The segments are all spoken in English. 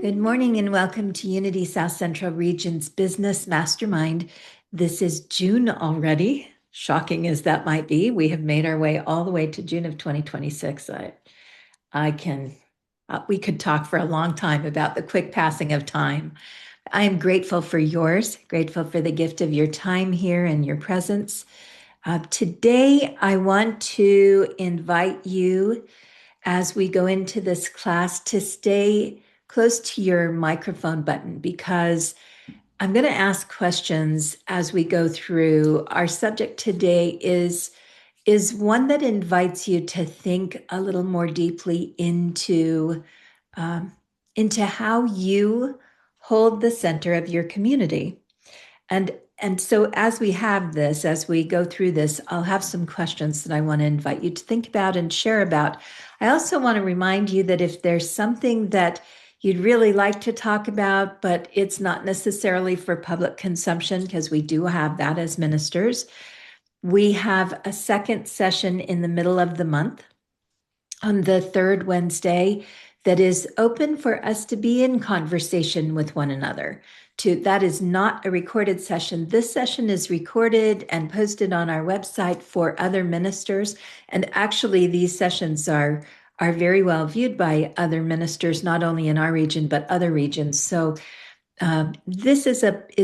Good morning and welcome to Unity South Central Region's Business Mastermind. This is June already, shocking as that might be. We have made our way all the way to June of 2026. We could talk for a long time about the quick passing of time. I am grateful for yours, grateful for the gift of your time here and your presence. Today, I want to invite you as we go into this class to stay close to your microphone button because I'm going to ask questions as we go through. Our subject today is one that invites you to think a little more deeply into how you hold the center of your community. And so as we go through this, I'll have some questions that I want to invite you to think about and share about. I also want to remind you that if there's something that you'd really like to talk about, but it's not necessarily for public consumption, because we do have that as ministers, we have a second session in the middle of the month on the third Wednesday that is open for us to be in conversation with one another. That is not a recorded session. This session is recorded and posted on our website for other ministers. And actually, these sessions are very well viewed by other ministers, not only in our region, but other regions. So this is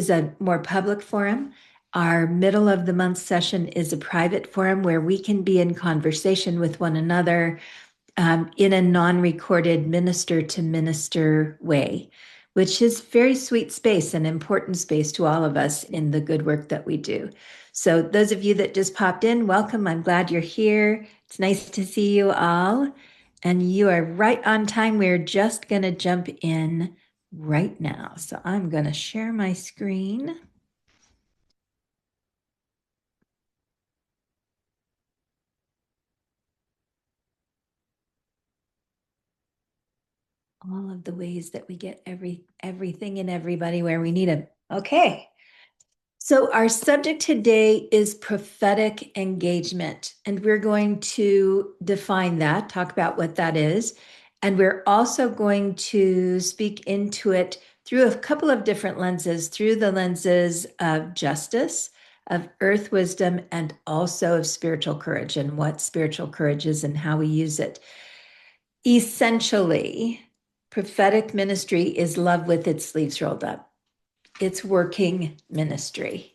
a more public forum. Our middle of the month session is a private forum where we can be in conversation with one another in a non-recorded minister-to-minister way, which is very sweet space and important space to all of us in the good work that we do. So those of you that just popped in, welcome. I'm glad you're here. It's nice to see you all. And you are right on time. We're just going to jump in right now. So I'm going to share my screen. All of the ways that we get everything and everybody where we need it. Okay. So our subject today is prophetic engagement, and we're going to define that, talk about what that is. And we're also going to speak into it through a couple of different lenses, through the lenses of justice, of earth wisdom, and also of spiritual courage and what spiritual courage is and how we use it. Essentially, prophetic ministry is love with its sleeves rolled up. It's working ministry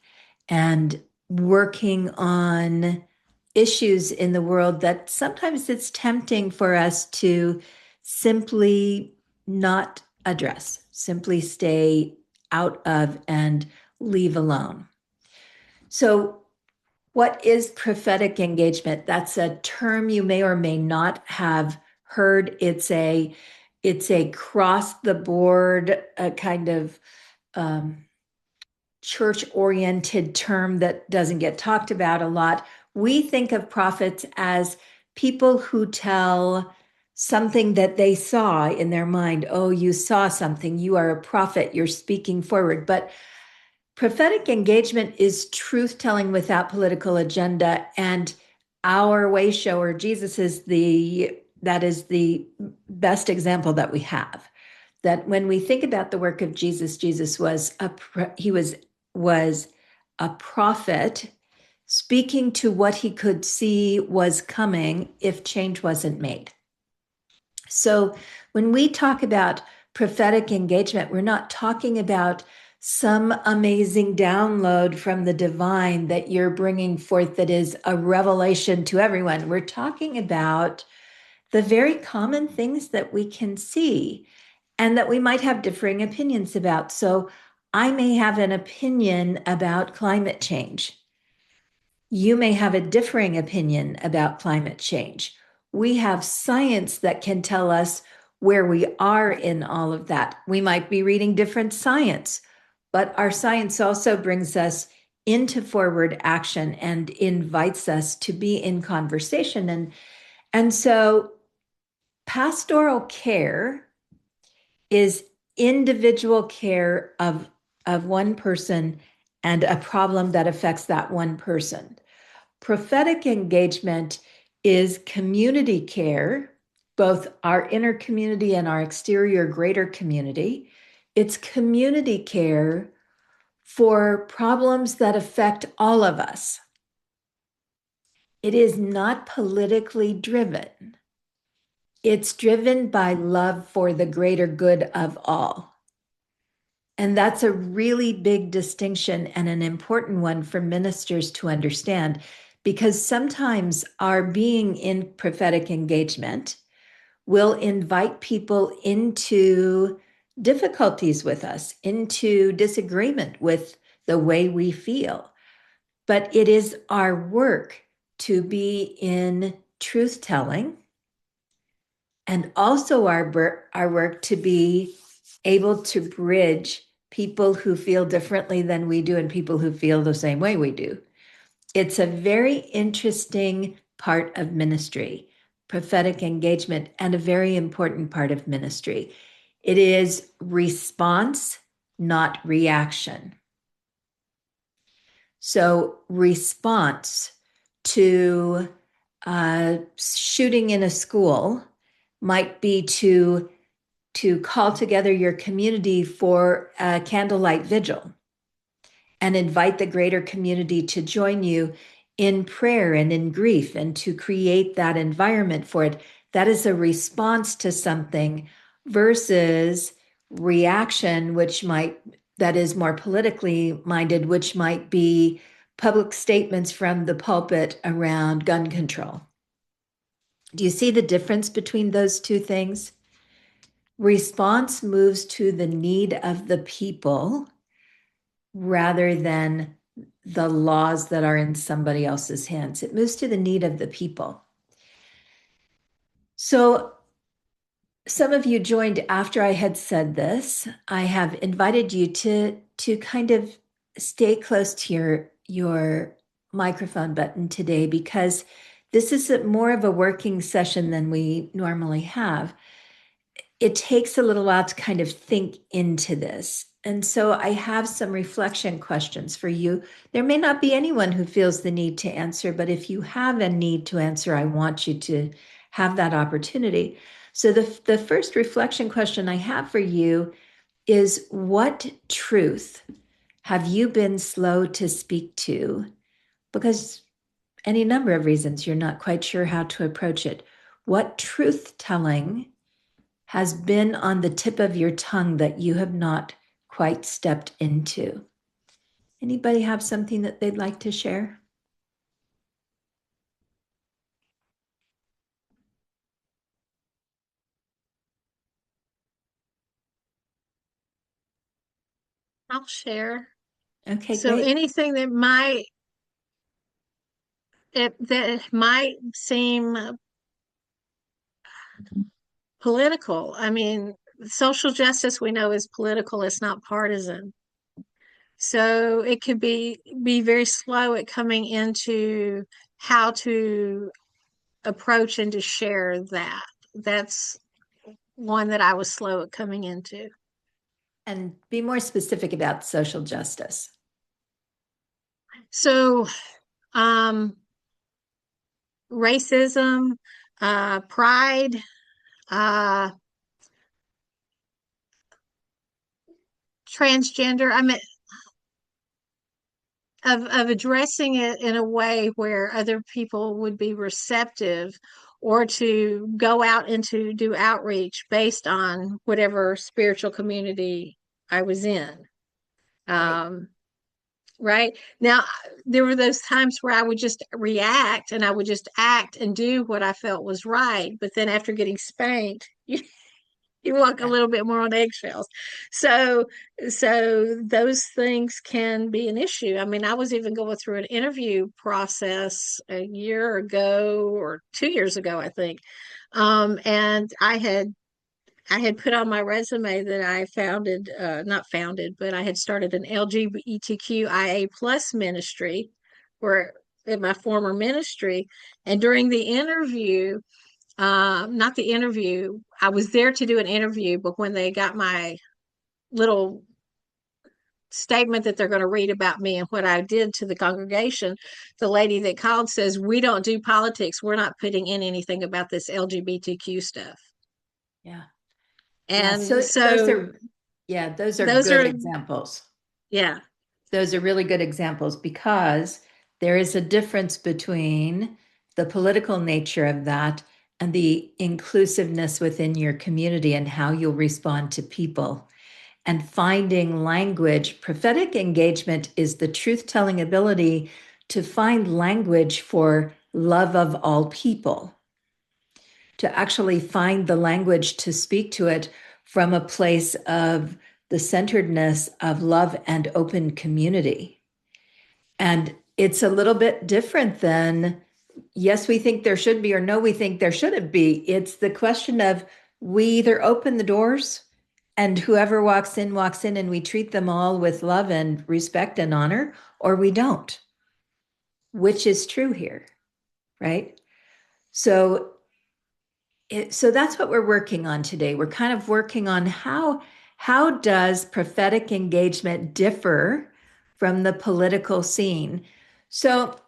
and working on issues in the world that sometimes it's tempting for us to simply not address, simply stay out of and leave alone. So what is prophetic engagement? That's a term you may or may not have heard. It's a cross the board, a kind of church-oriented term that doesn't get talked about a lot. We think of prophets as people who tell something that they saw in their mind. Oh, you saw something. You are a prophet. You're speaking forward. But prophetic engagement is truth-telling without political agenda. And our way shower, Jesus, is the best example that we have. That when we think about the work of Jesus, Jesus was a prophet speaking to what he could see was coming if change wasn't made. So when we talk about prophetic engagement, we're not talking about some amazing download from the divine that you're bringing forth that is a revelation to everyone. We're talking about the very common things that we can see and that we might have differing opinions about. So I may have an opinion about climate change. You may have a differing opinion about climate change. We have science that can tell us where we are in all of that. We might be reading different science, but our science also brings us into forward action and invites us to be in conversation. And so pastoral care is individual care of one person and a problem that affects that one person. Prophetic engagement is community care both our inner community and our exterior greater community. It's community care for problems that affect all of us. It is not politically driven. It's driven by love for the greater good of all. And that's a really big distinction and an important one for ministers to understand, because sometimes our being in prophetic engagement will invite people into difficulties with us, into disagreement with the way we feel. But it is our work to be in truth telling, and also our work to be able to bridge people who feel differently than we do and people who feel the same way we do. It's a very interesting part of ministry, prophetic engagement, and a very important part of ministry. It is response, not reaction. So, response to shooting in a school might be to call together your community for a candlelight vigil and invite the greater community to join you in prayer and in grief and to create that environment for it. That is a response to something versus reaction, that is more politically minded, which might be public statements from the pulpit around gun control. Do you see the difference between those two things? Response moves to the need of the people rather than the laws that are in somebody else's hands. It moves to the need of the people. So some of you joined after I had said this. I have invited you to kind of stay close to your microphone button today, because this is more of a working session than we normally have. It takes a little while to kind of think into this. And so I have some reflection questions for you. There may not be anyone who feels the need to answer, but if you have a need to answer, I want you to have that opportunity. So the first reflection question I have for you is, what truth have you been slow to speak to? Because any number of reasons you're not quite sure how to approach it. What truth telling has been on the tip of your tongue that you have not quite stepped into? Anybody have something that they'd like to share? I'll share. Okay, So great. anything that might seem political. I mean, social justice we know is political, it's not partisan. So it could be very slow at coming into how to approach and to share that. That's one that I was slow at coming into. And be more specific about social justice. So um racism, pride, uh transgender. I mean, of addressing it in a way where other people would be receptive, or to go out and to do outreach based on whatever spiritual community I was in. Right. Um, right now, there were those times where I would just react and I would just act and do what I felt was right. But then after getting spanked, you walk a Yeah. little bit more on eggshells. So, so those things can be an issue. I mean, I was even going through an interview process a year ago or 2 years ago, I think. And I had put on my resume that I founded, not founded, but I had started an LGBTQIA plus ministry where in my former ministry. And during the interview, not the interview, I was there to do an interview, but when they got my little statement that they're going to read about me and what I did to the congregation, the lady that called says, "We don't do politics. We're not putting in anything about this LGBTQ stuff." Yeah. Yeah. And So those so are, yeah, those are those good are, examples. yeah, Those are really good examples because there is a difference between the political nature of that and the inclusiveness within your community and how you'll respond to people. And finding language, prophetic engagement is the truth telling ability to find language for love of all people, to actually find the language to speak to it from a place of the centeredness of love and open community. And it's a little bit different than, yes, we think there should be, or no, we think there shouldn't be. It's the question of we either open the doors and whoever walks in, and we treat them all with love and respect and honor, or we don't. Which is true here, right? So so that's what we're working on today. We're kind of working on how does prophetic engagement differ from the political scene? So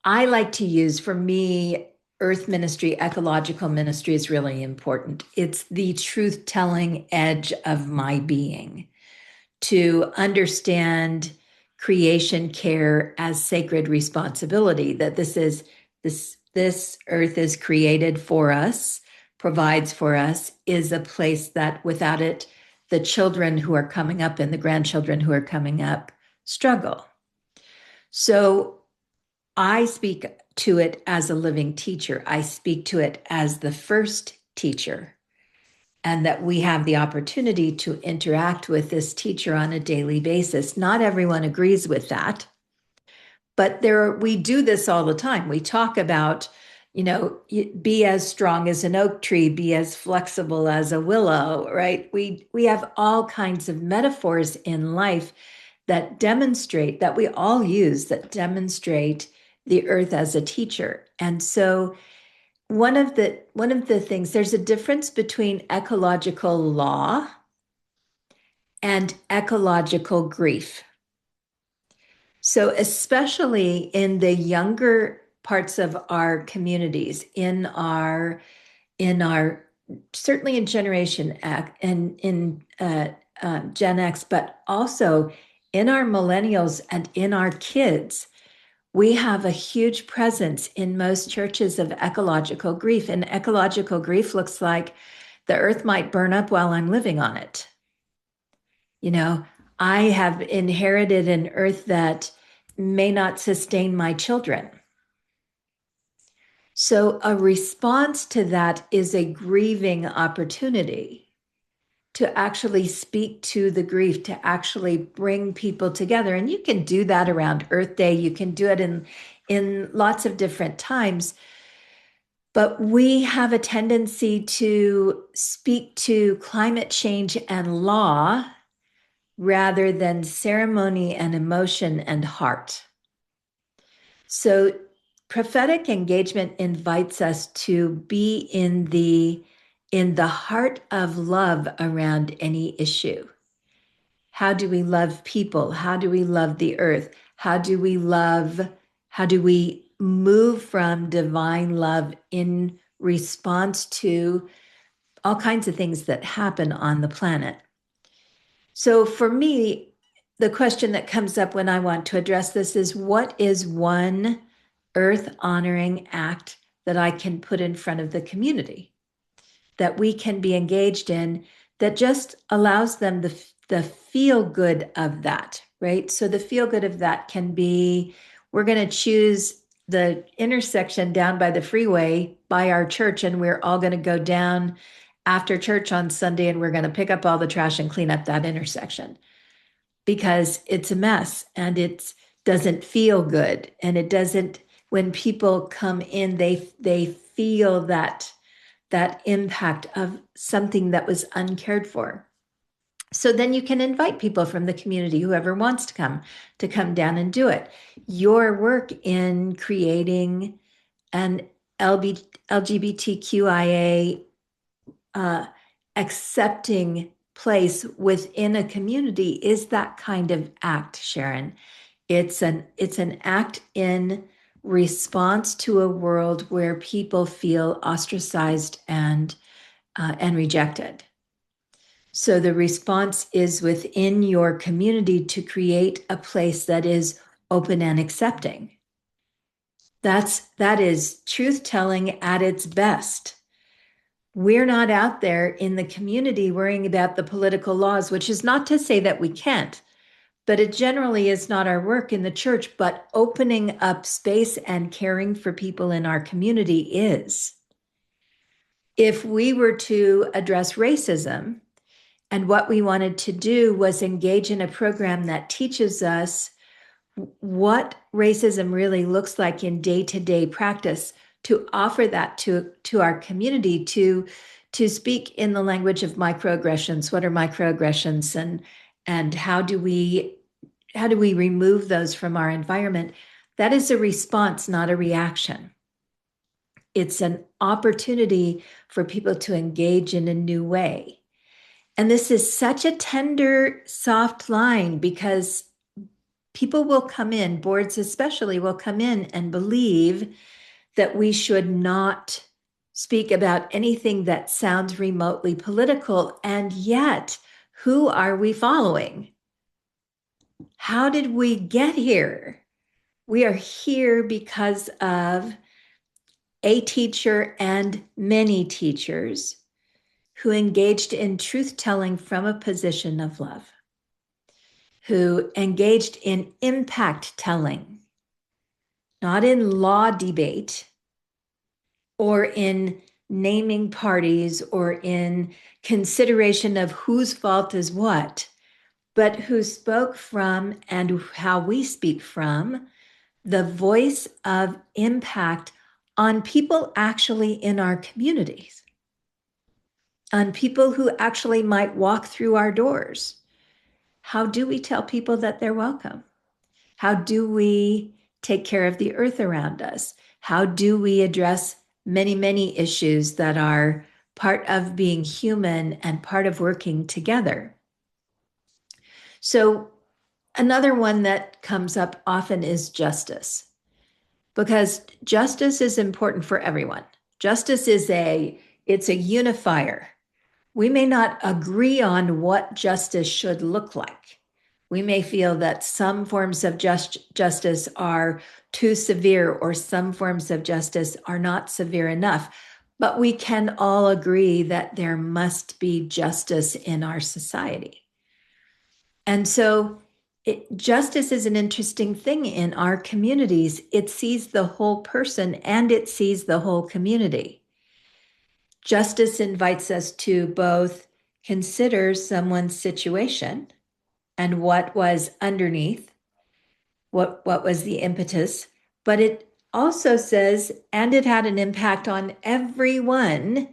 I like to use, for me, earth ministry, ecological ministry is really important. It's the truth telling edge of my being, to understand creation care as sacred responsibility, that this earth is created for us, provides for us, is a place that without it, the children who are coming up and the grandchildren who are coming up struggle. So I speak to it as a living teacher. I speak to it as the first teacher, and that we have the opportunity to interact with this teacher on a daily basis. Not everyone agrees with that, but we do this all the time. We talk about, be as strong as an oak tree, be as flexible as a willow, right? We have all kinds of metaphors in life that demonstrate, that we all use, that demonstrate the earth as a teacher. And so one of the things, there's a difference between ecological law and ecological grief. So especially in the younger parts of our communities, in our certainly in Generation X and in Gen X, but also in our millennials and in our kids, we have a huge presence in most churches of ecological grief. And ecological grief looks like the earth might burn up while I'm living on it. You know, I have inherited an earth that may not sustain my children. So a response to that is a grieving opportunity to actually speak to the grief, to actually bring people together. And you can do that around Earth Day. You can do it in lots of different times. But we have a tendency to speak to climate change and law rather than ceremony and emotion and heart. So prophetic engagement invites us to be in the heart of love around any issue. How do we love people? How do we love the earth? How do we move from divine love in response to all kinds of things that happen on the planet? So for me, the question that comes up when I want to address this is, what is one earth honoring act that I can put in front of the community, that we can be engaged in, that just allows them the feel good of that, right? So the feel good of that can be, we're going to choose the intersection down by the freeway by our church, and we're all going to go down after church on Sunday, and we're going to pick up all the trash and clean up that intersection because it's a mess and it doesn't feel good. And it doesn't, when people come in, they feel that impact of something that was uncared for. So then you can invite people from the community, whoever wants to come down and do it. Your work in creating an LGBTQIA accepting place within a community is that kind of act, Sharon. It's an act in response to a world where people feel ostracized and rejected. So the response is within your community to create a place that is open and accepting. That is truth telling at its best. We're not out there in the community worrying about the political laws, which is not to say that we can't, but it generally is not our work in the church. But opening up space and caring for people in our community is. If we were to address racism, and what we wanted to do was engage in a program that teaches us what racism really looks like in day-to-day practice, to offer that to our community, to speak in the language of microaggressions. What are microaggressions, and how do we remove those from our environment? That is a response, not a reaction. It's an opportunity for people to engage in a new way. And this is such a tender, soft line, because people will come in, boards especially, will come in and believe that we should not speak about anything that sounds remotely political. And yet, who are we following? How did we get here? We are here because of a teacher and many teachers who engaged in truth telling from a position of love, who engaged in impact telling, not in law debate or in naming parties or in consideration of whose fault is what, but who spoke from, and how we speak from, the voice of impact on people actually in our communities, on people who actually might walk through our doors. How do we tell people that they're welcome? How do we take care of the earth around us? How do we address many, many issues that are part of being human and part of working together? So, another one that comes up often is justice, because justice is important for everyone. Justice is it's a unifier. We may not agree on what justice should look like. We may feel that some forms of justice are too severe, or some forms of justice are not severe enough. But we can all agree that there must be justice in our society. And so justice is an interesting thing in our communities. It sees the whole person and it sees the whole community. Justice invites us to both consider someone's situation and what was underneath, what was the impetus, but it also says, and it had an impact on everyone,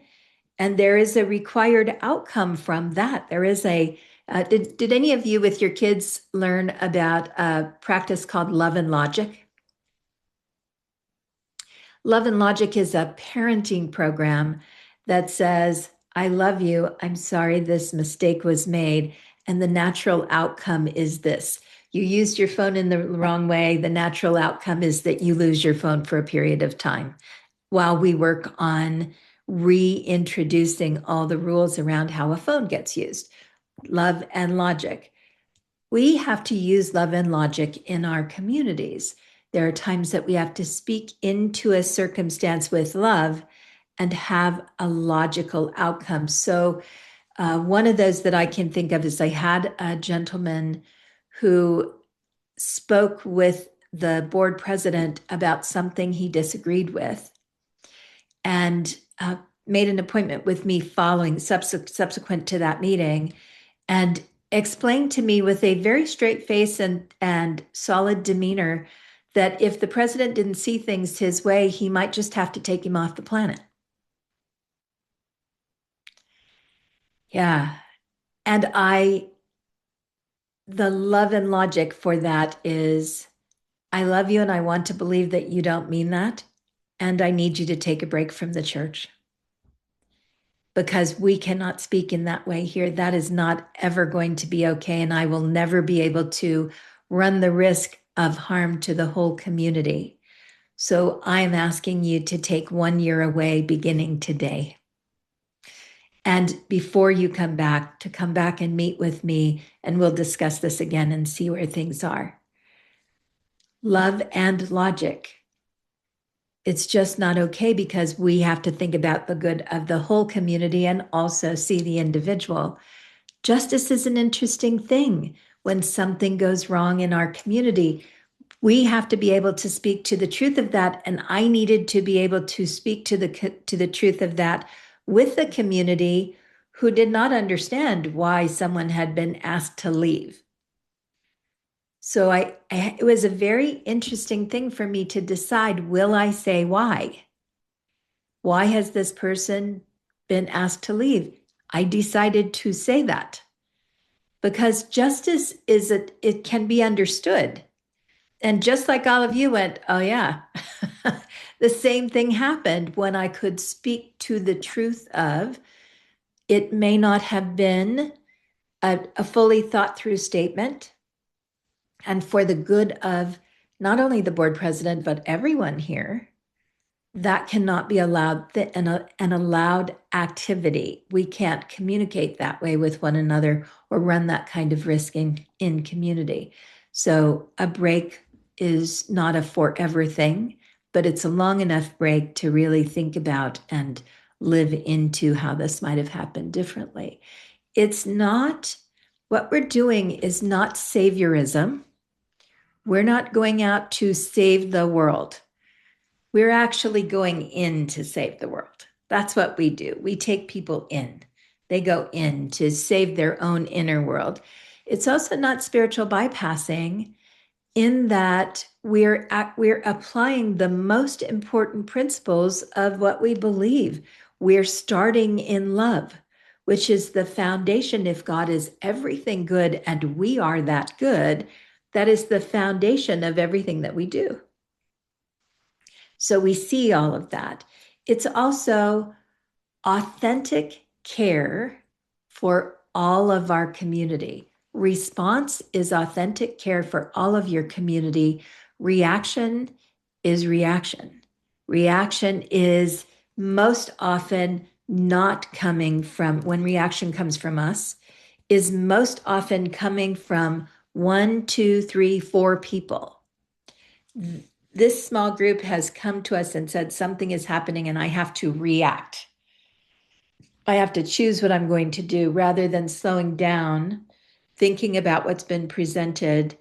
and there is a required outcome from that. There is did any of you with your kids learn about a practice called love and logic? Love and Logic is a parenting program that says, I love you. I'm sorry this mistake was made. And the natural outcome is this. You used your phone in the wrong way. The natural outcome is that you lose your phone for a period of time while we work on reintroducing all the rules around how a phone gets used. Love and Logic. We have to use love and logic in our communities. There are times that we have to speak into a circumstance with love and have a logical outcome. So, one of those that I can think of is I had a gentleman who spoke with the board president about something he disagreed with, and made an appointment with me following subsequent to that meeting, and explained to me with a very straight face and solid demeanor that if the president didn't see things his way, he might just have to take him off the planet. Yeah. And the love and logic for that is, I love you and I want to believe that you don't mean that. And I need you to take a break from the church. because we cannot speak in that way here. That is not ever going to be okay. And I will never be able to run the risk of harm to the whole community. So I'm asking you to take 1 year away beginning today. And before you come back, to come back and meet with me, and we'll discuss this again and see where things are. Love and logic. It's just not okay because we have to think about the good of the whole community and also see the individual. Justice is an interesting thing. When something goes wrong in our community, we have to be able to speak to the truth of that. And I needed to be able to speak to the truth of that with the community who did not understand why someone had been asked to leave. So it was a very interesting thing for me to decide, will I say why? Why has this person been asked to leave? I decided to say that because justice it can be understood. And just like all of you went, oh yeah, the same thing happened when I could speak to the truth of it may not have been a fully thought through statement. And for the good of not only the board president, but everyone here, that cannot be allowed, an allowed activity. We can't communicate that way with one another or run that kind of risk in community. So a break is not a forever thing, but it's a long enough break to really think about and live into how this might have happened differently. It's not, what we're doing is not saviorism. We're not going out to save the world. We're actually going in to save the world. That's what we do. We take people in. They go in to save their own inner world. It's also not spiritual bypassing in that we're applying the most important principles of what we believe. We're starting in love, which is the foundation. If God is everything good and we are that good, that is the foundation of everything that we do. So we see all of that. It's also authentic care for all of our community. Response is authentic care for all of your community. Reaction is reaction. Reaction is most often not coming from, when reaction comes from us, is most often coming from 1, 2, 3, 4 people. This small group has come to us and said something is happening and I have to react. I have to choose what I'm going to do rather than slowing down, thinking about what's been presented,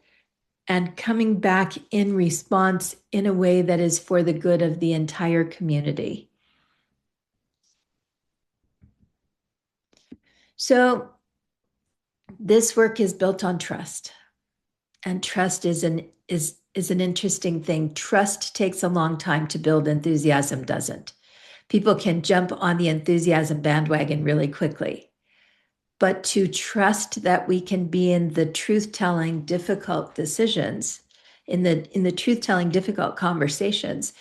and coming back in response in a way that is for the good of the entire community. So this work is built on trust. And trust is an interesting thing. Trust takes a long time to build, enthusiasm doesn't. People can jump on the enthusiasm bandwagon really quickly. But to trust that we can be in the truth-telling, difficult decisions, in the truth-telling, difficult conversations,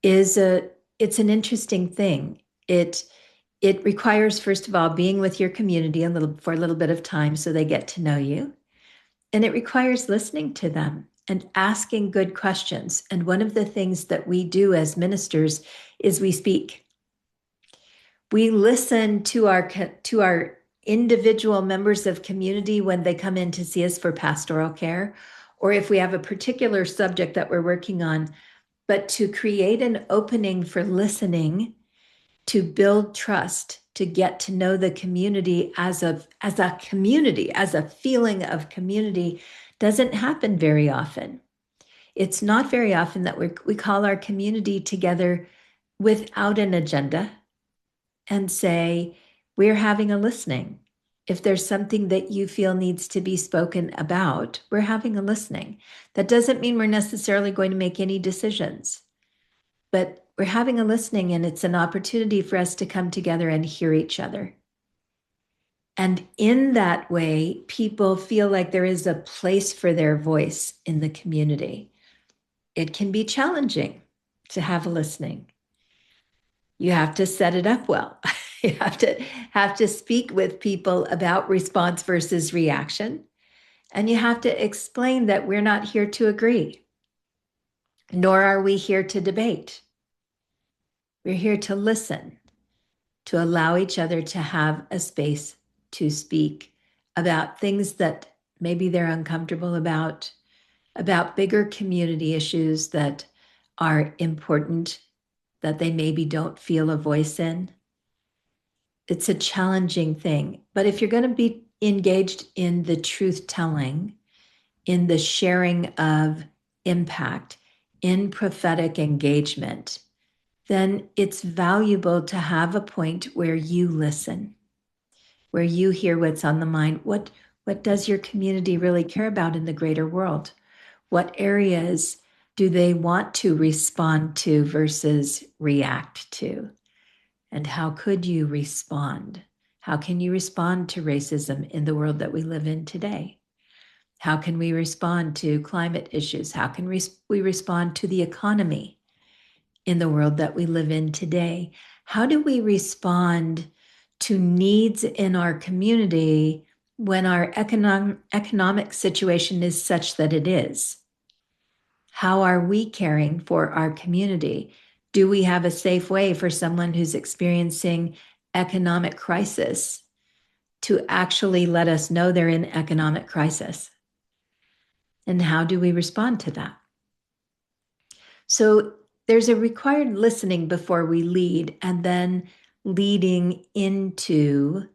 it's an interesting thing. It requires, first of all, being with your community for a little bit of time so they get to know you. And it requires listening to them and asking good questions. And one of the things that we do as ministers is we speak. We listen to our individual members of community when they come in to see us for pastoral care, or if we have a particular subject that we're working on, but to create an opening for listening, to build trust, to get to know the community as a community, as a feeling of community, doesn't happen very often. It's not very often that we call our community together without an agenda and say, we're having a listening. If there's something that you feel needs to be spoken about, we're having a listening. That doesn't mean we're necessarily going to make any decisions, but we're having a listening, and it's an opportunity for us to come together and hear each other. And in that way, people feel like there is a place for their voice in the community. It can be challenging to have a listening. You have to set it up well. You have to speak with people about response versus reaction. And you have to explain that we're not here to agree, nor are we here to debate. We're here to listen, to allow each other to have a space to speak about things that maybe they're uncomfortable about bigger community issues that are important, that they maybe don't feel a voice in. It's a challenging thing. But if you're going to be engaged in the truth telling, in the sharing of impact, in prophetic engagement, then it's valuable to have a point where you listen, where you hear what's on the mind. What does your community really care about in the greater world? What areas do they want to respond to versus react to? And how could you respond? How can you respond to racism in the world that we live in today? How can we respond to climate issues? How can we respond to the economy in the world that we live in today? How do we respond to needs in our community when our economic situation is such that it is? How are we caring for our community? Do we have a safe way for someone who's experiencing economic crisis to actually let us know they're in economic crisis? And how do we respond to that? So there's a required listening before we lead, and then leading into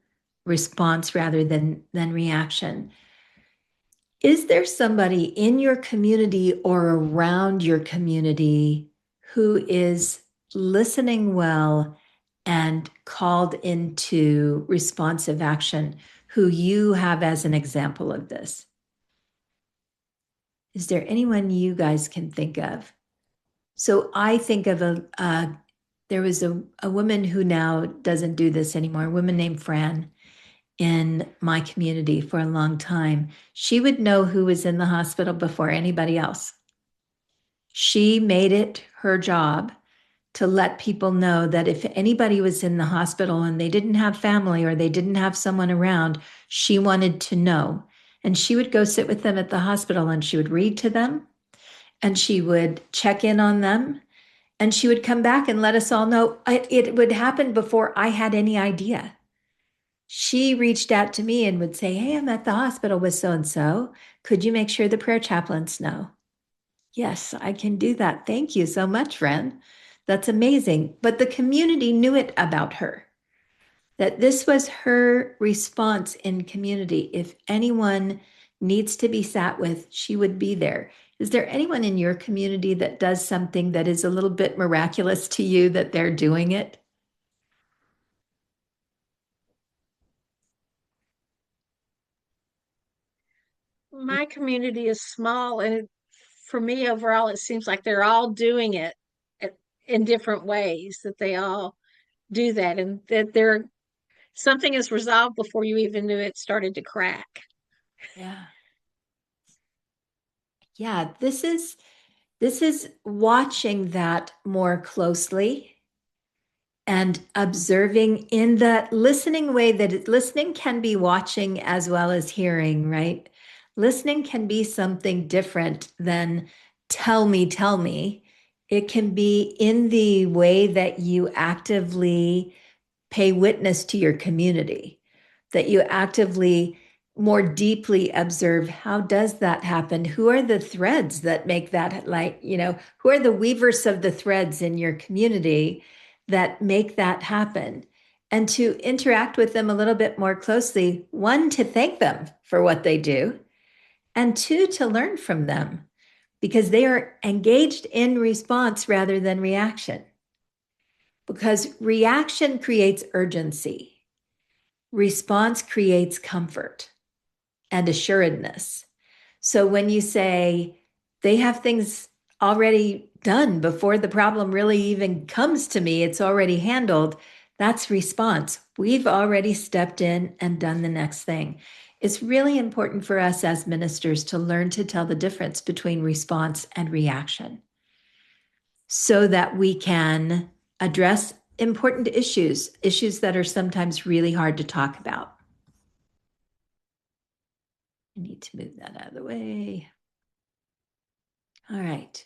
response rather than reaction. Is there somebody in your community or around your community who is listening well and called into responsive action, who you have as an example of this? Is there anyone you guys can think of? So I think of there was a woman who now doesn't do this anymore, a woman named Fran in my community for a long time. She would know who was in the hospital before anybody else. She made it her job to let people know that if anybody was in the hospital and they didn't have family or they didn't have someone around, she wanted to know. And she would go sit with them at the hospital and she would read to them and she would check in on them and she would come back and let us all know. It would happen before I had any idea. She reached out to me and would say, "Hey, I'm at the hospital with so and so. Could you make sure the prayer chaplains know?" Yes, I can do that. Thank you so much, friend. That's amazing. But the community knew it about her, that this was her response in community. If anyone needs to be sat with, she would be there. Is there anyone in your community that does something that is a little bit miraculous to you that they're doing it? My community is small, and for me, overall, it seems like they're all doing it at- in different ways, that they all do that, and that there something is resolved before you even knew it started to crack. Yeah. Yeah, this is watching that more closely and observing in the listening way listening can be watching as well as hearing, right? Listening can be something different than tell me. It can be in the way that you actively pay witness to your community, that you actively more deeply observe how does that happen? Who are the threads that make that, like, who are the weavers of the threads in your community that make that happen? And to interact with them a little bit more closely, one, to thank them for what they do, and two, to learn from them because they are engaged in response rather than reaction. Because reaction creates urgency. Response creates comfort and assuredness. So when you say they have things already done before the problem really even comes to me, it's already handled, that's response. We've already stepped in and done the next thing. It's really important for us as ministers to learn to tell the difference between response and reaction so that we can address important issues that are sometimes really hard to talk about. I need to move that out of the way. All right.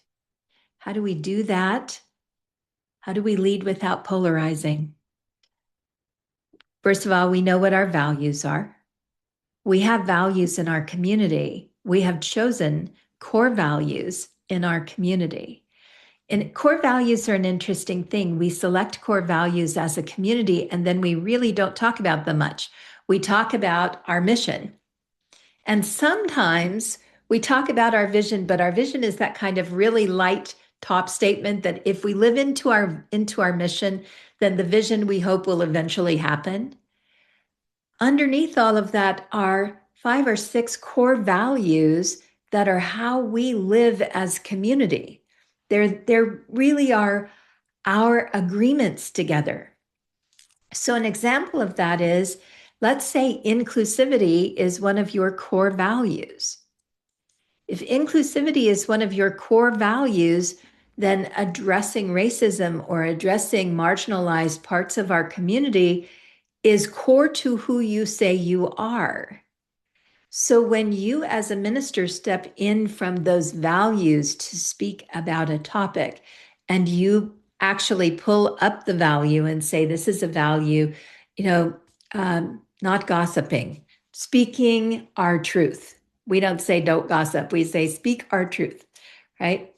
How do we do that? How do we lead without polarizing? First of all, we know what our values are. We have values in our community. We have chosen core values in our community. And core values are an interesting thing. We select core values as a community, and then we really don't talk about them much. We talk about our mission. And sometimes we talk about our vision, but our vision is that kind of really light top statement that if we live into our mission, then the vision we hope will eventually happen. Underneath all of that are 5 or 6 core values that are how we live as community. There really are our agreements together. So an example of that is, let's say inclusivity is one of your core values. If inclusivity is one of your core values, then addressing racism or addressing marginalized parts of our community is core to who you say you are. So when you as a minister step in from those values to speak about a topic, and you actually pull up the value and say, this is a value, you know, not gossiping, speaking our truth. We don't say don't gossip, we say speak our truth, right?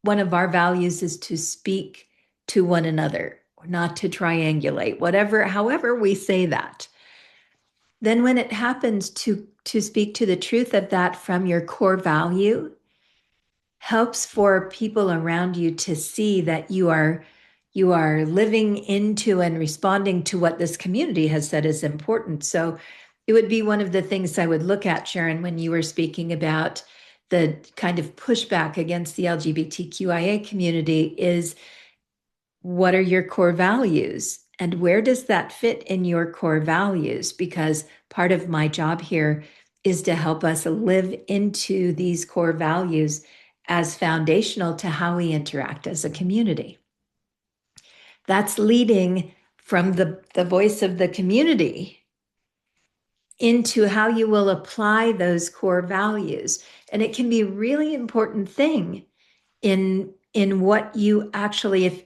One of our values is to speak to one another, or not to triangulate, whatever, however we say that. Then when it happens to speak to the truth of that from your core value, helps for people around you to see that you are living into and responding to what this community has said is important. So it would be one of the things I would look at, Sharon, when you were speaking about the kind of pushback against the LGBTQIA community is, what are your core values? And where does that fit in your core values? Because part of my job here is to help us live into these core values as foundational to how we interact as a community. That's leading from the voice of the community into how you will apply those core values. And it can be a really important thing in what you actually, if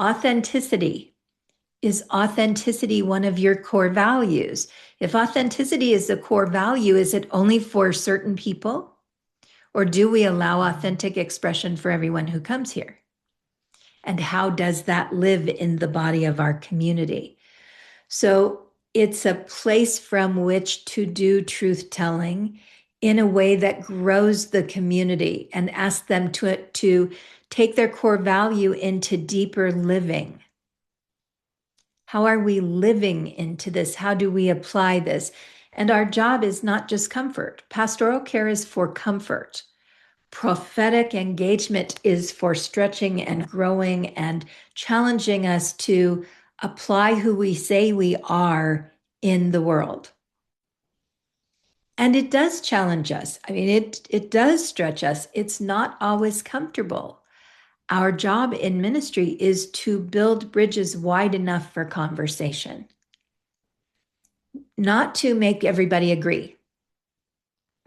authenticity. Is authenticity one of your core values? If authenticity is a core value, is it only for certain people? Or do we allow authentic expression for everyone who comes here? And how does that live in the body of our community? So it's a place from which to do truth telling in a way that grows the community and ask them to take their core value into deeper living. How are we living into this? How do we apply this? And our job is not just comfort. Pastoral care is for comfort. Prophetic engagement is for stretching and growing and challenging us to apply who we say we are in the world. And it does challenge us. I mean, it does stretch us. It's not always comfortable. Our job in ministry is to build bridges wide enough for conversation, not to make everybody agree.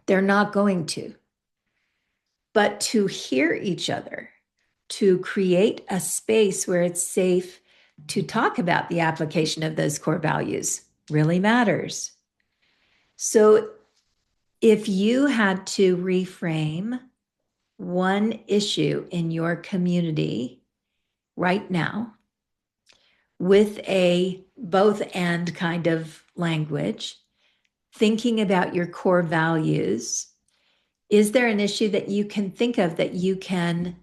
They're not going to, but to hear each other, to create a space where it's safe to talk about the application of those core values really matters. So if you had to reframe one issue in your community right now with a both and kind of language, thinking about your core values, is there an issue that you can think of that you can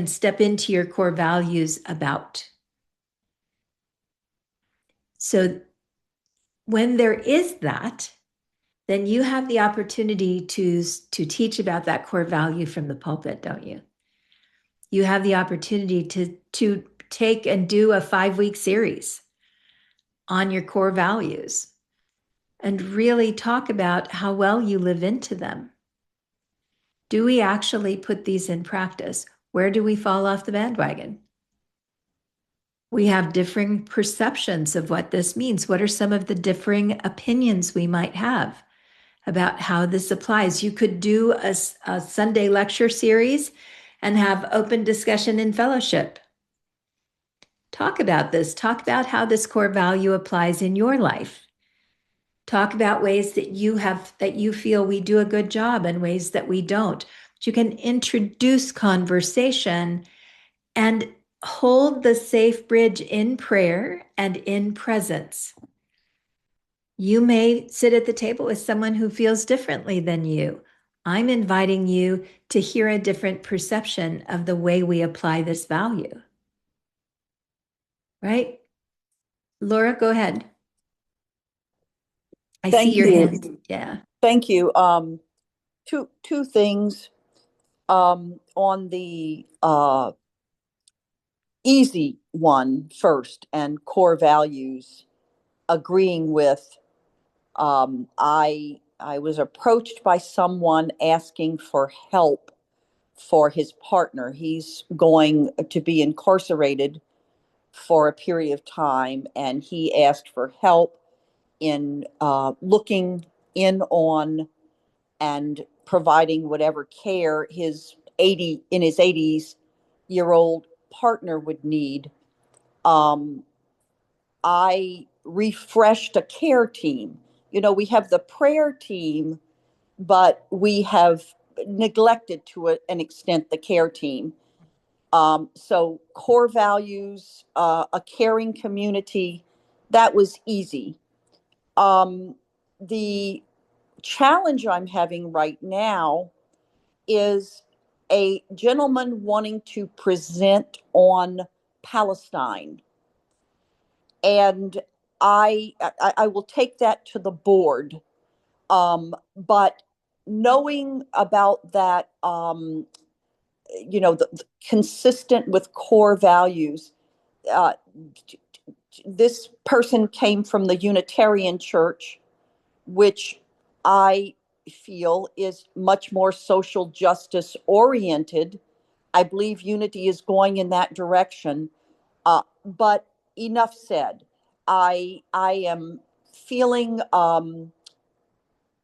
step into your core values about? So when there is that, then you have the opportunity to teach about that core value from the pulpit, don't you? You have the opportunity to take and do a 5-week series on your core values and really talk about how well you live into them. Do we actually put these in practice? Where do we fall off the bandwagon? We have differing perceptions of what this means. What are some of the differing opinions we might have about how this applies? You could do a Sunday lecture series and have open discussion in fellowship. Talk about this. Talk about how this core value applies in your life. Talk about ways that you feel we do a good job and ways that we don't. But you can introduce conversation and hold the safe bridge in prayer and in presence. You may sit at the table with someone who feels differently than you. I'm inviting you to hear a different perception of the way we apply this value, right? Laura, go ahead. I see Thank your you. hand. Yeah. Thank you. Two things on the easy one first, and core values. Agreeing with, I was approached by someone asking for help for his partner. He's going to be incarcerated for a period of time, and he asked for help in looking in on and providing whatever care his 80-year old partner would need. um, I refreshed a care team. We have the prayer team, but we have neglected to an extent the care team. So core values, a caring community, that was easy. The challenge I'm having right now is a gentleman wanting to present on Palestine. And I will take that to the board. But knowing about that, consistent with core values, uh, this person came from the Unitarian Church, which I feel is much more social justice oriented. I believe unity is going in that direction. But enough said. I am feeling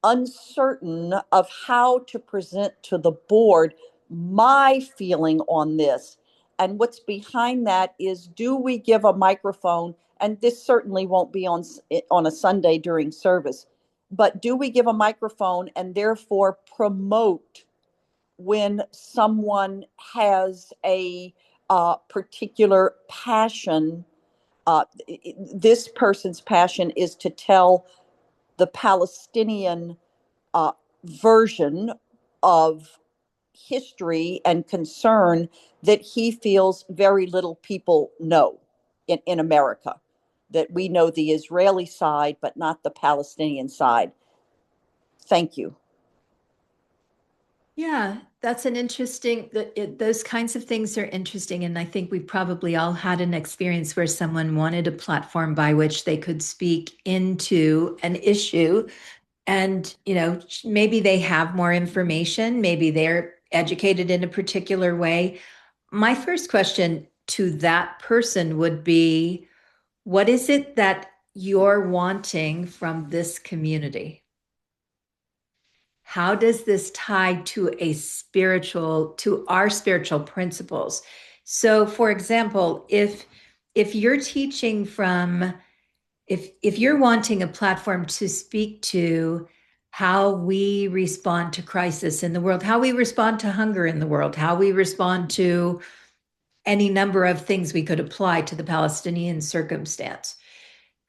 uncertain of how to present to the board my feeling on this. And what's behind that is, do we give a microphone? And this certainly won't be on a Sunday during service, but do we give a microphone and therefore promote when someone has a particular passion? This person's passion is to tell the Palestinian uh, version of history and concern that he feels very little people know in America. That we know the Israeli side, but not the Palestinian side. Thank you. Yeah, that's an interesting, those kinds of things are interesting. And I think we probably all had an experience where someone wanted a platform by which they could speak into an issue. And, maybe they have more information, maybe they're educated in a particular way. My first question to that person would be, what is it that you're wanting from this community? How does this tie to our spiritual principles? So, for example, if you're teaching from, if you're wanting a platform to speak to how we respond to crisis in the world, how we respond to hunger in the world, how we respond to any number of things we could apply to the Palestinian circumstance.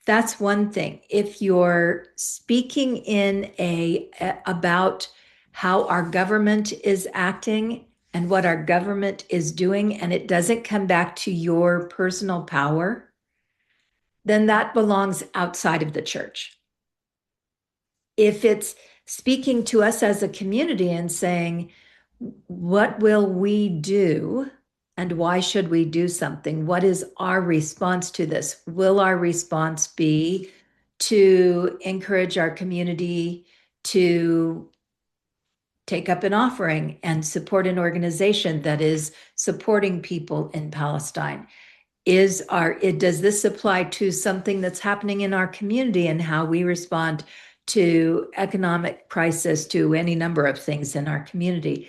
That's one thing. If you're speaking about how our government is acting and what our government is doing, and it doesn't come back to your personal power, then that belongs outside of the church. If it's speaking to us as a community and saying, what will we do and why should we do something? What is our response to this? Will our response be to encourage our community to take up an offering and support an organization that is supporting people in Palestine? does this apply to something that's happening in our community and how we respond to economic crisis, to any number of things in our community?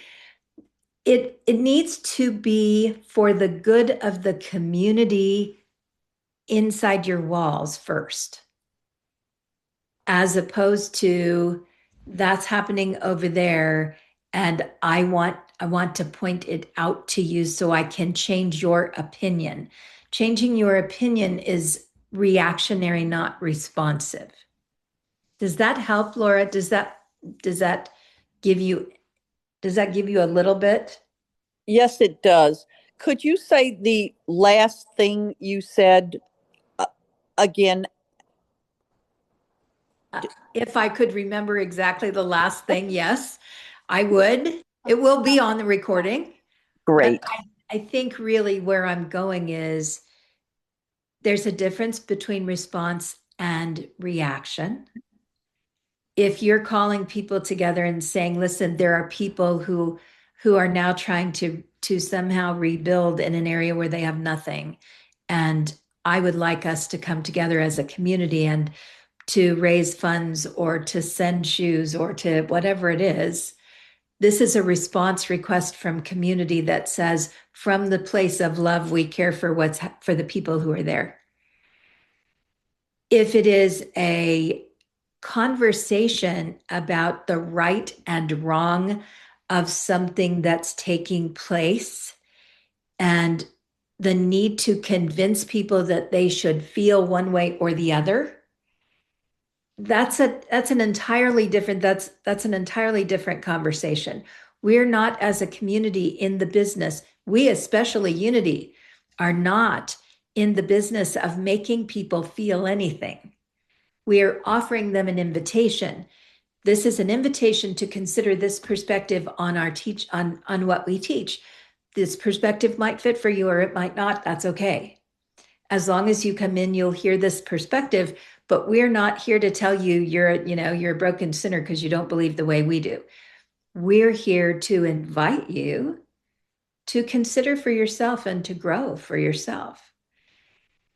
It needs to be for the good of the community inside your walls first, as opposed to that's happening over there and I want to point it out to you so I can change your opinion. Changing your opinion is reactionary, not responsive. Does that help, Laura? Does that give you a little bit? Yes, it does. Could you say the last thing you said uh, again? If I could remember exactly the last thing, yes, I would. It will be on the recording. But Great. I think really where I'm going is there's a difference between response and reaction. If you're calling people together and saying, listen, there are people who are now trying to somehow rebuild in an area where they have nothing. And I would like us to come together as a community and to raise funds or to send shoes or to whatever it is. This is a response request from community that says, from the place of love, we care for the people who are there. If it is a conversation about the right and wrong of something that's taking place and the need to convince people that they should feel one way or the other, that's an entirely different conversation. We're not, as a community, in the business, we, especially Unity, are not in the business of making people feel anything. We are offering them an invitation. This is an invitation to consider this perspective on what we teach. This perspective might fit for you or it might not. That's okay. As long as you come in, you'll hear this perspective, but we're not here to tell you you're a broken sinner because you don't believe the way we do. We're here to invite you to consider for yourself and to grow for yourself.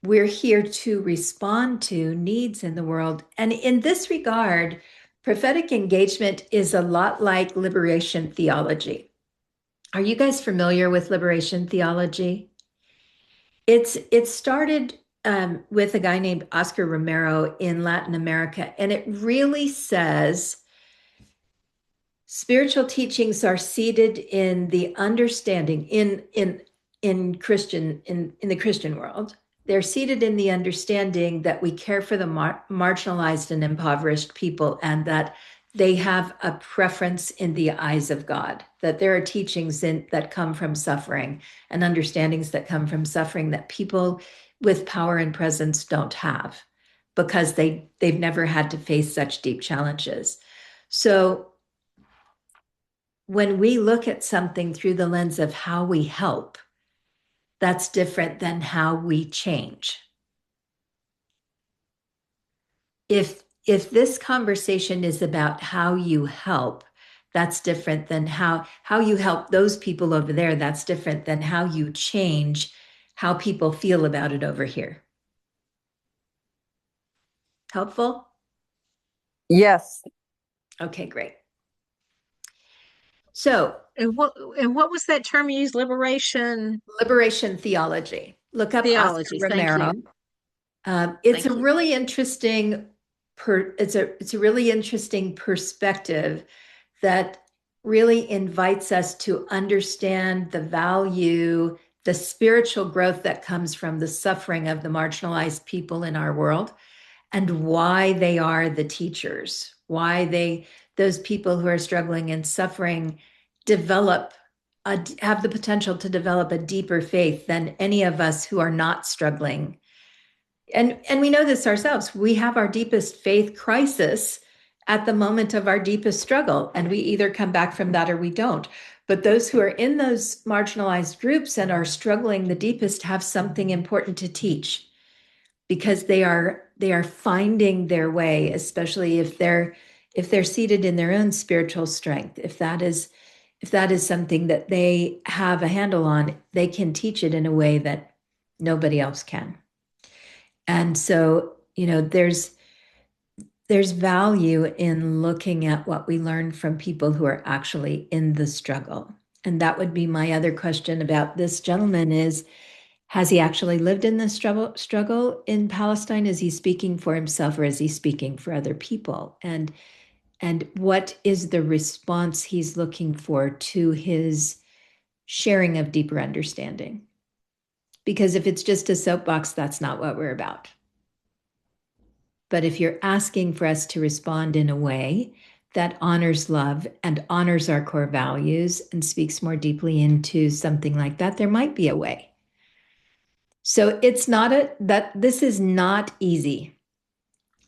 We're here to respond to needs in the world. And in this regard, prophetic engagement is a lot like liberation theology. Are you guys familiar with liberation theology? It started with a guy named Oscar Romero in Latin America, and it really says spiritual teachings are seated in the understanding in the Christian world. They're seated in the understanding that we care for the marginalized and impoverished people, and that they have a preference in the eyes of God, that there are teachings that come from suffering and understandings that come from suffering that people with power and presence don't have because they've never had to face such deep challenges. So when we look at something through the lens of how we help, that's different than how we change. If this conversation is about how you help, that's different than how you help those people over there. That's different than how you change how people feel about it over here. Helpful? Yes. Okay, great. So, And what was that term you used? liberation theology. Look up Oscar Theology. Thank Romero. you. It's Thank a you. really interesting it's a really interesting perspective that really invites us to understand the value, the spiritual growth that comes from the suffering of the marginalized people in our world, and why they are the teachers, those people who are struggling and suffering have the potential to develop a deeper faith than any of us who are not struggling. And we know this ourselves. We have our deepest faith crisis at the moment of our deepest struggle, and we either come back from that or we don't. But those who are in those marginalized groups and are struggling the deepest have something important to teach, because they are finding their way, especially if they're seated in their own spiritual strength. If that is something that they have a handle on, they can teach it in a way that Nobody else can. And so, there's value in looking at what we learn from people who are actually in the struggle. And that would be my other question about this gentleman is, has he actually lived in the struggle in Palestine? Is he speaking for himself or is he speaking for other people? And what is the response he's looking for to his sharing of deeper understanding? Because if it's just a soapbox, that's not what we're about. But if you're asking for us to respond in a way that honors love and honors our core values and speaks more deeply into something like that, there might be a way. So this is not easy.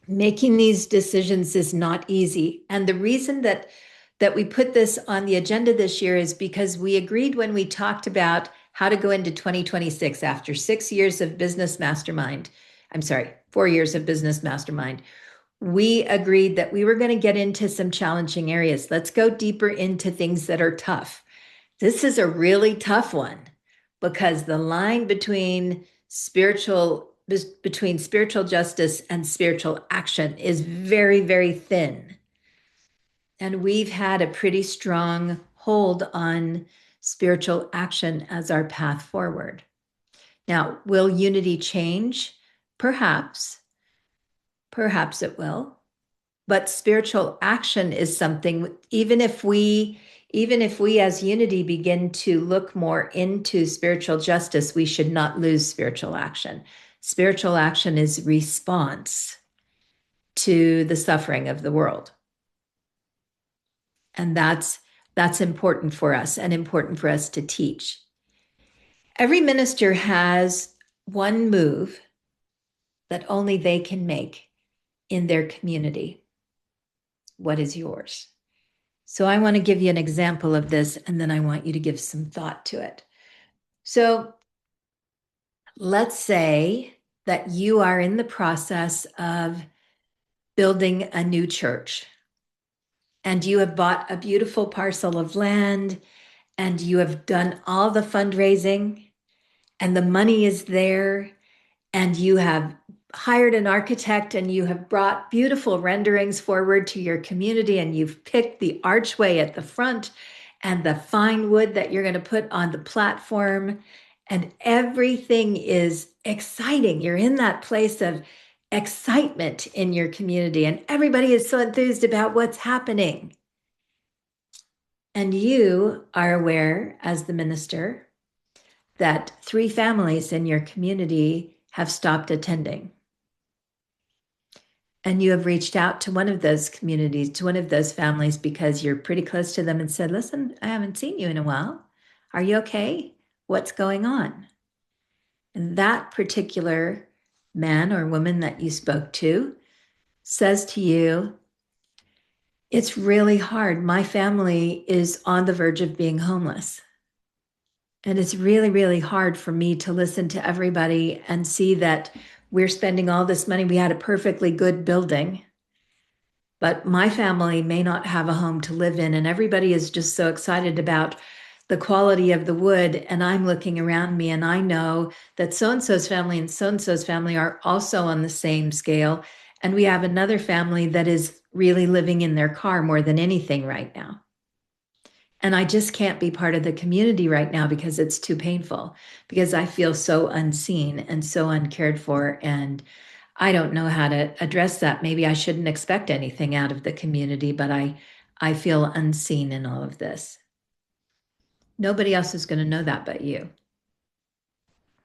Making these decisions is not easy. And the reason that we put this on the agenda this year is because we agreed when we talked about how to go into 2026 after 6 years of business mastermind. I'm sorry, 4 years of business mastermind. We agreed that we were going to get into some challenging areas. Let's go deeper into things that are tough. This is a really tough one because the line between spiritual justice and spiritual action is very, very thin. And we've had a pretty strong hold on spiritual action as our path forward. Now, will unity change? Perhaps. Perhaps it will. But spiritual action is something, even if we as unity begin to look more into spiritual justice, we should not lose spiritual action. Spiritual action is response to the suffering of the world. And that's important for us and important for us to teach. Every minister has one move that only they can make in their community. What is yours? So I want to give you an example of this, and then I want you to give some thought to it. So let's say that you are in the process of building a new church, and you have bought a beautiful parcel of land, and you have done all the fundraising, and the money is there, and you have hired an architect and you have brought beautiful renderings forward to your community, and you've picked the archway at the front and the fine wood that you're going to put on the platform, and everything is exciting. You're in that place of excitement in your community, and everybody is so enthused about what's happening. And you are aware, as the minister, that 3 families in your community have stopped attending. And you have reached out to one of those communities, to one of those families, because you're pretty close to them and said, listen, I haven't seen you in a while. Are you okay? What's going on? And that particular man or woman that you spoke to says to you, it's really hard. My family is on the verge of being homeless. And it's really, really hard for me to listen to everybody and see that we're spending all this money. We had a perfectly good building, but my family may not have a home to live in. And everybody is just so excited about the quality of the wood. And I'm looking around me and I know that so-and-so's family and so-and-so's family are also on the same scale. And we have another family that is really living in their car more than anything right now. And I just can't be part of the community right now because it's too painful, because I feel so unseen and so uncared for. And I don't know how to address that. Maybe I shouldn't expect anything out of the community, but I feel unseen in all of this. Nobody else is going to know that but you.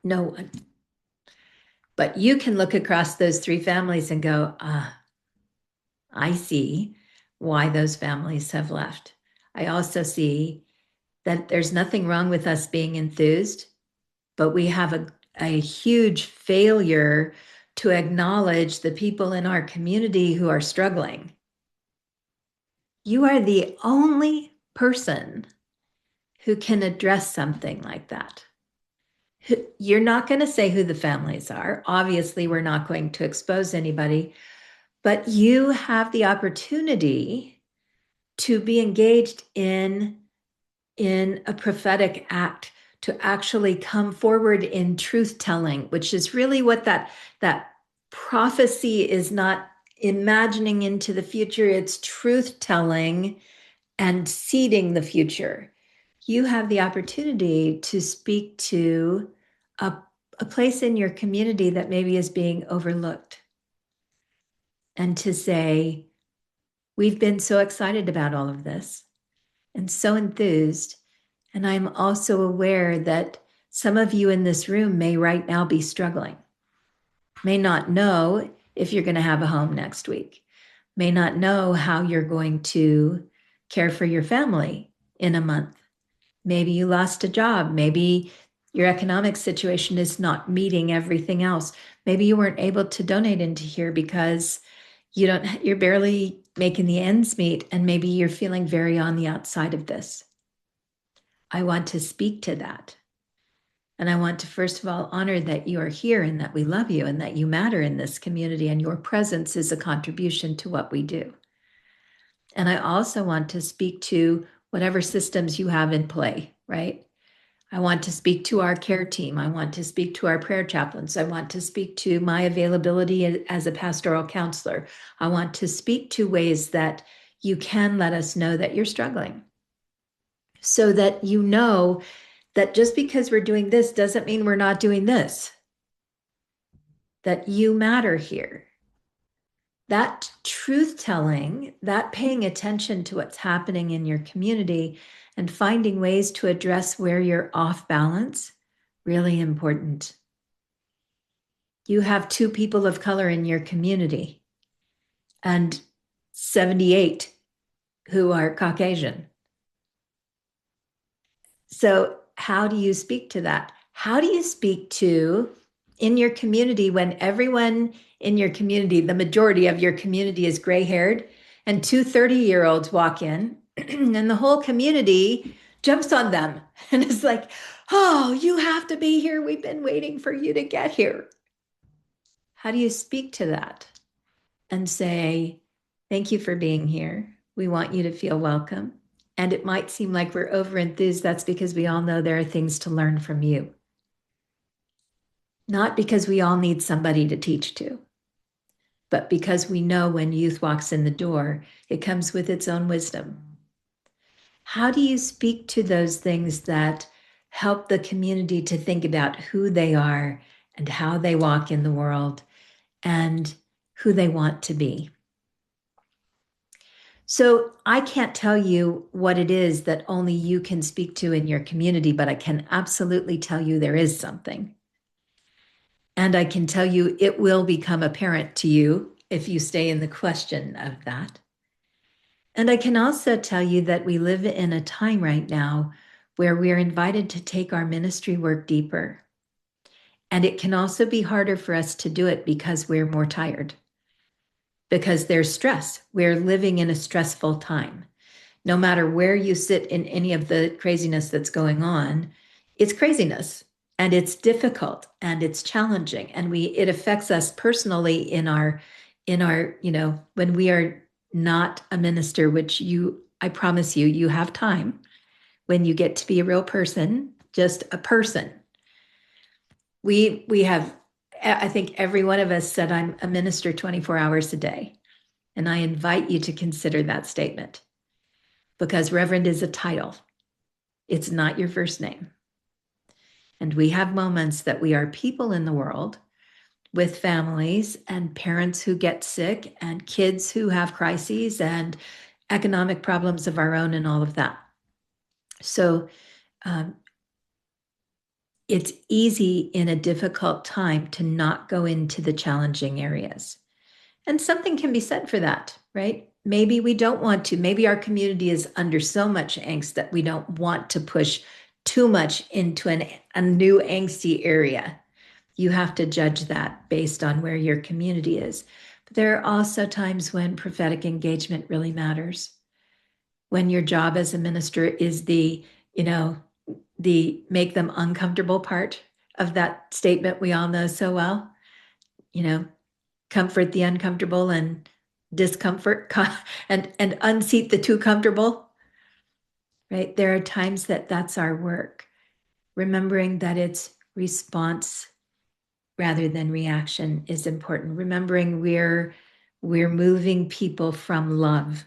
No one. But you can look across those 3 families and go, I see why those families have left. I also see that there's nothing wrong with us being enthused, but we have a huge failure to acknowledge the people in our community who are struggling. You are the only person who can address something like that. You're not going to say who the families are. Obviously, we're not going to expose anybody, but you have the opportunity to be engaged in a prophetic act, to actually come forward in truth telling, which is really what that prophecy is. Not imagining into the future, it's truth telling and seeding the future. You have the opportunity to speak to a place in your community that maybe is being overlooked, and to say, we've been so excited about all of this and so enthused. And I'm also aware that some of you in this room may right now be struggling, may not know if you're going to have a home next week, may not know how you're going to care for your family in a month. Maybe you lost a job. Maybe your economic situation is not meeting everything else. Maybe you weren't able to donate into here because you're barely making the ends meet, and maybe you're feeling very on the outside of this. I want to speak to that. And I want to, first of all, honor that you are here and that we love you and that you matter in this community, and your presence is a contribution to what we do. And I also want to speak to whatever systems you have in play, right? I want to speak to our care team. I want to speak to our prayer chaplains. I want to speak to my availability as a pastoral counselor. I want to speak to ways that you can let us know that you're struggling, so that you know that just because we're doing this doesn't mean we're not doing this, that you matter here. That truth telling, that paying attention to what's happening in your community and finding ways to address where you're off balance, really important. You have 2 people of color in your community and 78 who are Caucasian. So how do you speak to that? How do you speak to in your community when everyone in your community, the majority of your community, is gray haired, and 2 30-year-olds walk in and the whole community jumps on them and is like, oh, you have to be here. We've been waiting for you to get here. How do you speak to that and say, thank you for being here. We want you to feel welcome. And it might seem like we're overenthused. That's because we all know there are things to learn from you. Not because we all need somebody to teach to, but because we know when youth walks in the door, it comes with its own wisdom. How do you speak to those things that help the community to think about who they are and how they walk in the world and who they want to be? So I can't tell you what it is that only you can speak to in your community, but I can absolutely tell you there is something. And I can tell you it will become apparent to you if you stay in the question of that. And I can also tell you that we live in a time right now where we are invited to take our ministry work deeper. And it can also be harder for us to do it because we're more tired, because there's stress. We're living in a stressful time. No matter where you sit in any of the craziness that's going on, it's craziness, and it's difficult and it's challenging, and it affects us personally in our when we are not a minister, which I promise you have time when you get to be a real person, just a person. We have, I think every one of us said, I'm a minister 24 hours a day. And I invite you to consider that statement, because Reverend is a title. It's not your first name. And we have moments that we are people in the world with families and parents who get sick and kids who have crises and economic problems of our own and all of that. So it's easy in a difficult time to not go into the challenging areas. And something can be said for that, right? Maybe we don't want to. Maybe our community is under so much angst that we don't want to push too much into a new angsty area. You have to judge that based on where your community is. But there are also times when prophetic engagement really matters. When your job as a minister is the make them uncomfortable part of that statement we all know so well, comfort the uncomfortable and discomfort and unseat the too comfortable, right? There are times that that's our work. remembering that it's response rather than reaction is important. Remembering we're moving people from love,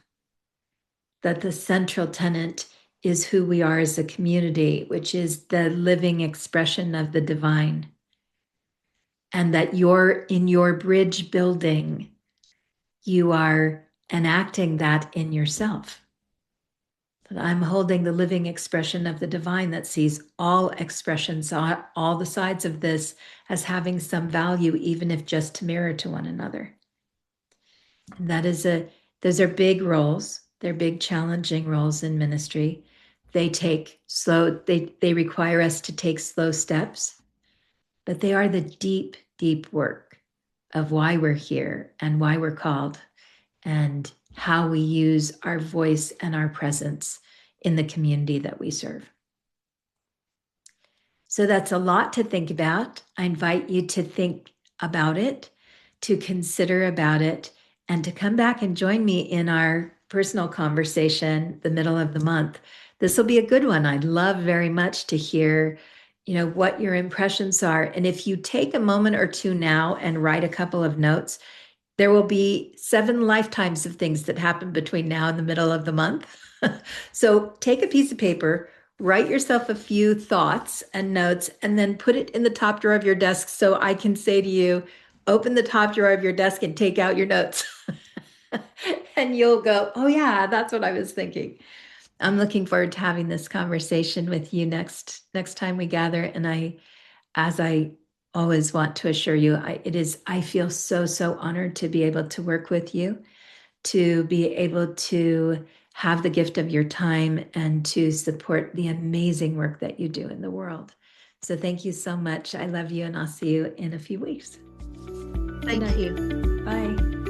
that the central tenet is who we are as a community, which is the living expression of the divine. And that you're in your bridge building, you are enacting that in yourself. That I'm holding the living expression of the divine that sees all expressions, all the sides of this as having some value, even if just to mirror to one another. And those are big roles. They're big, challenging roles in ministry. They require us to take slow steps, but they are the deep, deep work of why we're here and why we're called and how we use our voice and our presence in the community that we serve. So that's a lot to think about. I invite you to think about it, to consider about it, and to come back and join me in our personal conversation the middle of the month. This will be a good one. I'd love very much to hear, what your impressions are. And if you take a moment or two now and write a couple of notes, there will be 7 lifetimes of things that happen between now and the middle of the month. So take a piece of paper, write yourself a few thoughts and notes, and then put it in the top drawer of your desk so I can say to you, open the top drawer of your desk and take out your notes. And you'll go, oh yeah, that's what I was thinking. I'm looking forward to having this conversation with you next time we gather. And as I always want to assure you, I feel so honored to be able to work with you, to be able to have the gift of your time and to support the amazing work that you do in the world. So thank you so much. I love you, and I'll see you in a few weeks. Thank you. Bye.